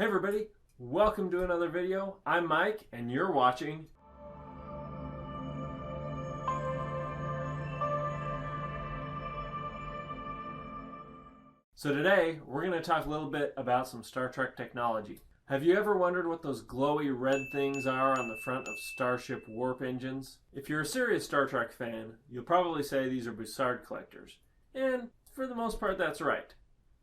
Hey everybody, welcome to another video. I'm Mike and you're watching So today we're going to talk a little bit about some Star Trek technology. Have you ever wondered what those glowy red things are on the front of starship warp engines? If you're a serious Star Trek fan, you'll probably say these are Bussard Collectors. And for the most part that's right.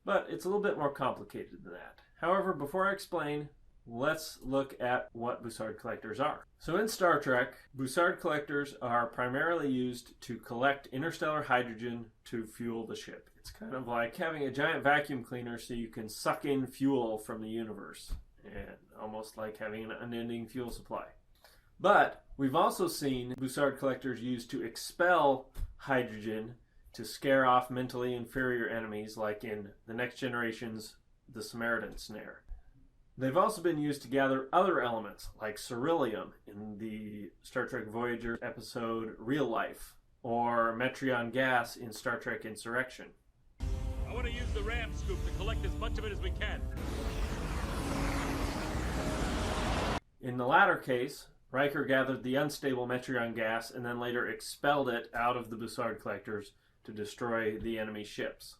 But it's a little bit more complicated than that. However, before I explain, let's look at what Bussard Collectors are. So in Star Trek, Bussard Collectors are primarily used to collect interstellar hydrogen to fuel the ship. It's kind of like having a giant vacuum cleaner so you can suck in fuel from the universe, and almost like having an unending fuel supply. But we've also seen Bussard Collectors used to expel hydrogen to scare off mentally inferior enemies, like in The Next Generation's The Samaritan Snare. They've also been used to gather other elements, like beryllium in the Star Trek Voyager episode Real Life, or Metreon gas in Star Trek Insurrection. I want to use the ram scoop to collect as much of it as we can. In the latter case, Riker gathered the unstable Metreon gas and then later expelled it out of the Bussard Collectors to destroy the enemy ships.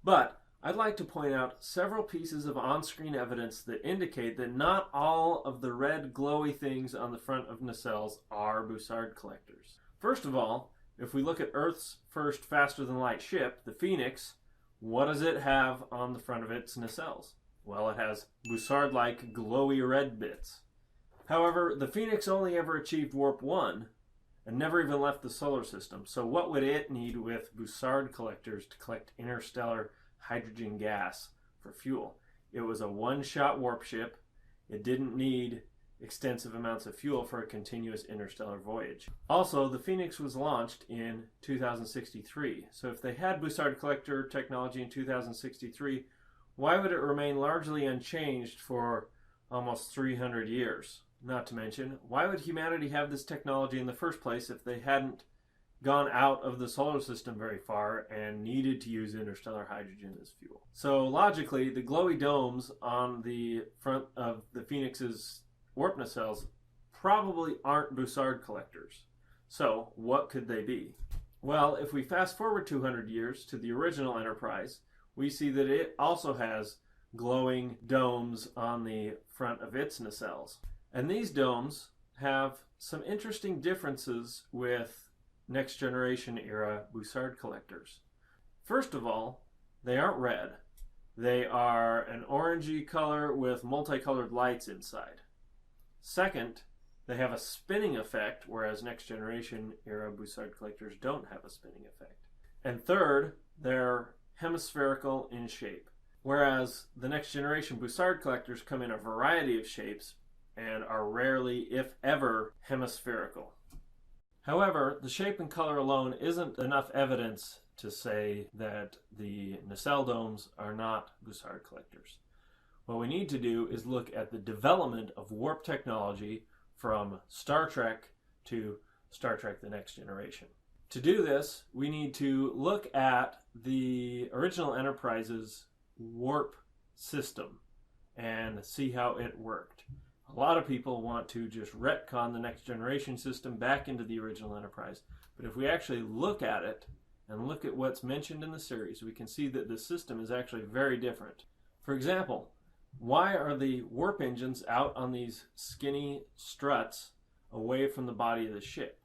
But I'd like to point out several pieces of on-screen evidence that indicate that not all of the red glowy things on the front of nacelles are Bussard Collectors. First of all, if we look at Earth's first faster-than-light ship, the Phoenix, what does it have on the front of its nacelles? Well, it has Bussard-like glowy red bits. However, the Phoenix only ever achieved Warp 1 and never even left the solar system. So what would it need with Bussard Collectors to collect interstellar hydrogen gas for fuel? It was a one-shot warp ship. It didn't need extensive amounts of fuel for a continuous interstellar voyage. Also, the Phoenix was launched in 2063. So if they had Bussard Collector technology in 2063, why would it remain largely unchanged for almost 300 years? Not to mention, why would humanity have this technology in the first place if they hadn't gone out of the solar system very far and needed to use interstellar hydrogen as fuel? So logically, the glowy domes on the front of the Phoenix's warp nacelles probably aren't Bussard Collectors. So what could they be? Well, if we fast forward 200 years to the original Enterprise, we see that it also has glowing domes on the front of its nacelles. And these domes have some interesting differences with Next Generation era Bussard Collectors. First of all, they aren't red. They are an orangey color with multicolored lights inside. Second, they have a spinning effect, whereas Next Generation era Bussard Collectors don't have a spinning effect. And third, they're hemispherical in shape, whereas the Next Generation Bussard Collectors come in a variety of shapes and are rarely, if ever, hemispherical. However, the shape and color alone isn't enough evidence to say that the nacelle domes are not Bussard Collectors. What we need to do is look at the development of warp technology from Star Trek to Star Trek The Next Generation. To do this, we need to look at the original Enterprise's warp system and see how it worked. A lot of people want to just retcon the Next Generation system back into the original Enterprise. But if we actually look at it and look at what's mentioned in the series, we can see that the system is actually very different. For example, why are the warp engines out on these skinny struts away from the body of the ship?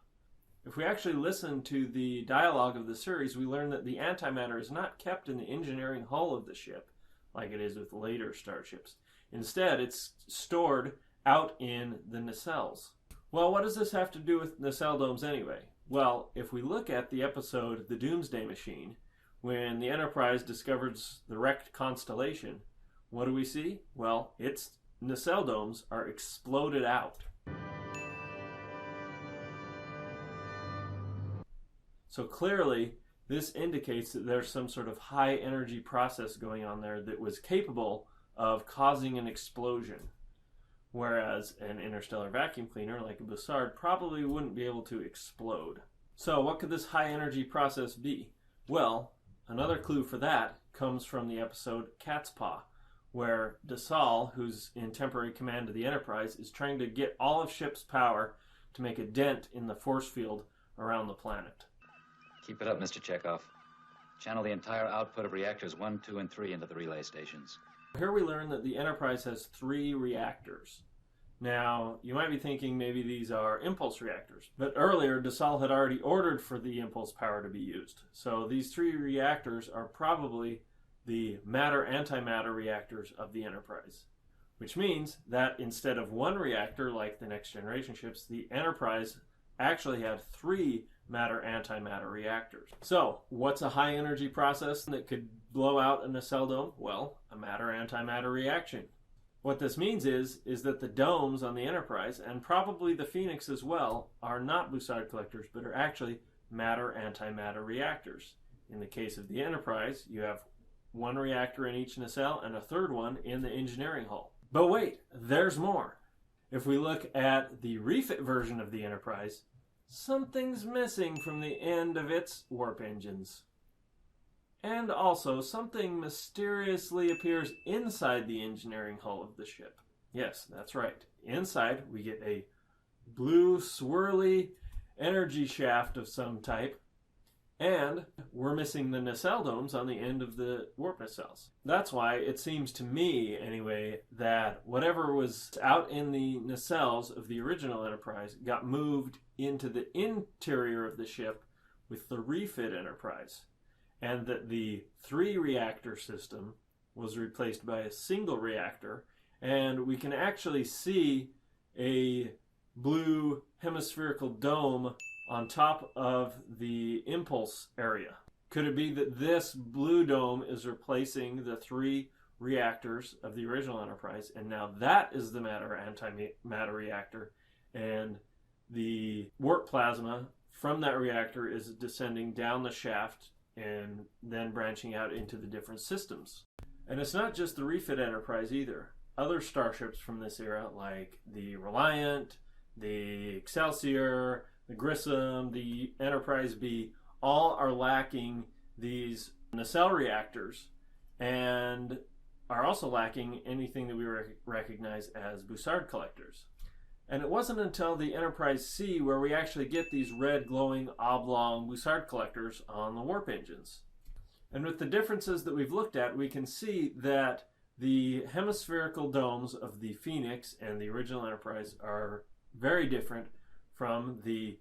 If we actually listen to the dialogue of the series, we learn that the antimatter is not kept in the engineering hull of the ship, like it is with later starships. Instead, it's stored out in the nacelles. Well, what does this have to do with nacelle domes anyway? Well, if we look at the episode The Doomsday Machine, when the Enterprise discovers the wrecked constellation, what do we see? Well, its nacelle domes are exploded out. So clearly, this indicates that there's some sort of high energy process going on there that was capable of causing an explosion. Whereas an interstellar vacuum cleaner like a Bussard probably wouldn't be able to explode. So what could this high energy process be? Well, another clue for that comes from the episode Cat's Paw, where Bussard, who's in temporary command of the Enterprise, is trying to get all of ship's power to make a dent in the force field around the planet. Keep it up, Mr. Chekhov. Channel the entire output of reactors 1, 2, and 3 into the relay stations. Here we learn that the Enterprise has 3 reactors. Now, you might be thinking maybe these are impulse reactors, but earlier Bussard had already ordered for the impulse power to be used. So these 3 reactors are probably the matter-antimatter reactors of the Enterprise, which means that instead of 1 reactor like the Next Generation ships, the Enterprise actually had 3 matter-antimatter reactors. So, what's a high-energy process that could blow out a nacelle dome? Well, a matter-antimatter reaction. What this means is that the domes on the Enterprise, and probably the Phoenix as well, are not Bussard Collectors, but are actually matter-antimatter reactors. In the case of the Enterprise, you have 1 reactor in each nacelle and a 3rd one in the engineering hull. But wait, there's more. If we look at the refit version of the Enterprise, something's missing from the end of its warp engines. And also, something mysteriously appears inside the engineering hull of the ship. Yes, that's right. Inside, we get a blue, swirly energy shaft of some type, and we're missing the nacelle domes on the end of the warp nacelles. That's why it seems to me, anyway, that whatever was out in the nacelles of the original Enterprise got moved into the interior of the ship with the refit Enterprise, and that the 3-reactor system was replaced by a single reactor, and we can actually see a blue hemispherical dome on top of the impulse area. Could it be that this blue dome is replacing the 3 reactors of the original Enterprise, and now that is the matter-antimatter reactor, and the warp plasma from that reactor is descending down the shaft and then branching out into the different systems? And it's not just the refit Enterprise either. Other starships from this era, like the Reliant, the Excelsior, the Grissom, the Enterprise B, all are lacking these nacelle reactors and are also lacking anything that we recognize as Bussard Collectors. And it wasn't until the Enterprise C where we actually get these red glowing oblong Bussard Collectors on the warp engines. And with the differences that we've looked at, we can see that the hemispherical domes of the Phoenix and the original Enterprise are very different from the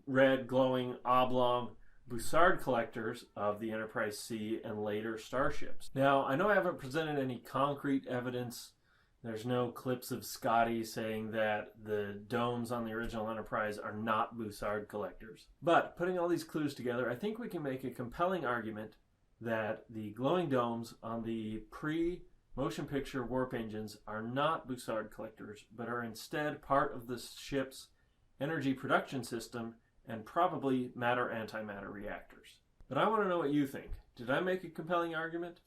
red glowing oblong Bussard Collectors of the Enterprise C and later starships. Now, I know I haven't presented any concrete evidence. There's no clips of Scotty saying that the domes on the original Enterprise are not Bussard Collectors. But putting all these clues together, I think we can make a compelling argument that the glowing domes on the pre-motion picture warp engines are not Bussard Collectors, but are instead part of the ship's energy production system and probably matter-antimatter reactors. But I want to know what you think. Did I make a compelling argument?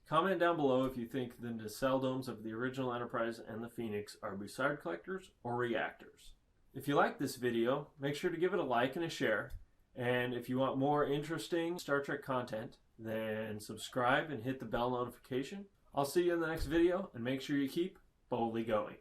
Comment down below if you think the nacelle domes of the original Enterprise and the Phoenix are Bussard Collectors or reactors. If you like this video, make sure to give it a like and a share. And if you want more interesting Star Trek content, then subscribe and hit the bell notification. I'll see you in the next video, and make sure you keep boldly going.